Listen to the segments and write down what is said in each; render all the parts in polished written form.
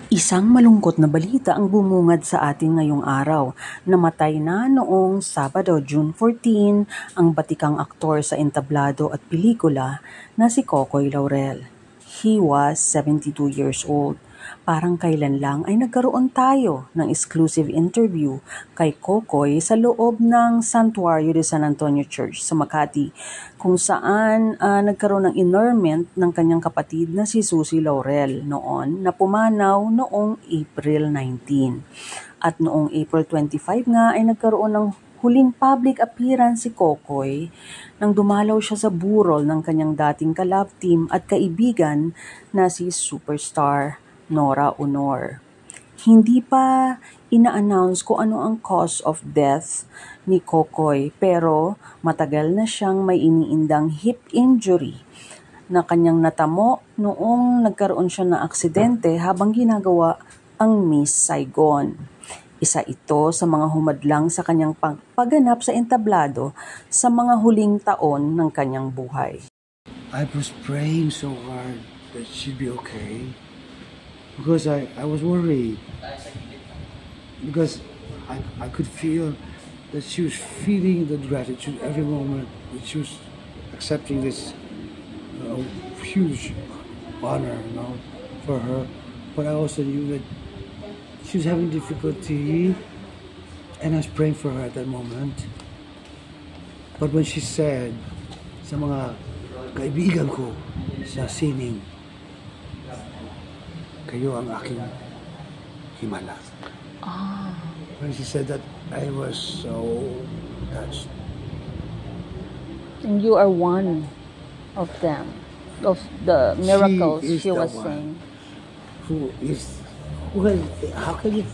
Isang malungkot na balita ang bumungad sa atin ngayong araw. Namatay na noong Sabado, June 14, ang batikang aktor sa entablado at pelikula na si Kokoy Laurel. He was 72 years old. Parang kailan lang ay nagkaroon tayo ng exclusive interview kay Kokoy sa loob ng Santuario de San Antonio Church sa Makati, kung saan nagkaroon ng inurnment ng kanyang kapatid na si Susie Laurel noon na pumanaw noong April 19. At noong April 25 nga ay nagkaroon ng huling public appearance si Kokoy nang dumalaw siya sa burol ng kanyang dating ka-love team at kaibigan na si superstar Nora Honor. Hindi pa ina-announce kung ano ang cause of death ni Kokoy, pero matagal na siyang may iniindang hip injury na kanyang natamo noong nagkaroon siya ng aksidente habang ginagawa ang Miss Saigon. Isa ito sa mga humadlang sa kanyang pagganap sa entablado sa mga huling taon ng kanyang buhay. I was praying so hard that she'd be okay because I was worried because I could feel that she was feeling the gratitude every moment that she was accepting this huge honor, for her. But I also knew that she was having difficulty, and I was praying for her at that moment. But when she said sa mga kaibigan ko sa sining, kayo ang aking himala. When she said that, I was so touched. And you are one of them, of the miracles she was saying. How can you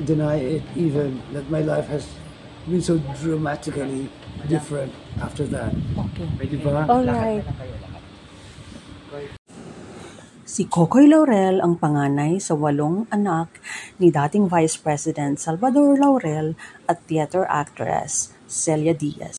deny it, even that my life has been so dramatically different after that? Okay. Diba? All right. Si Kokoy Laurel ang panganay sa 8 anak ni dating Vice President Salvador Laurel at theater actress Celia Diaz.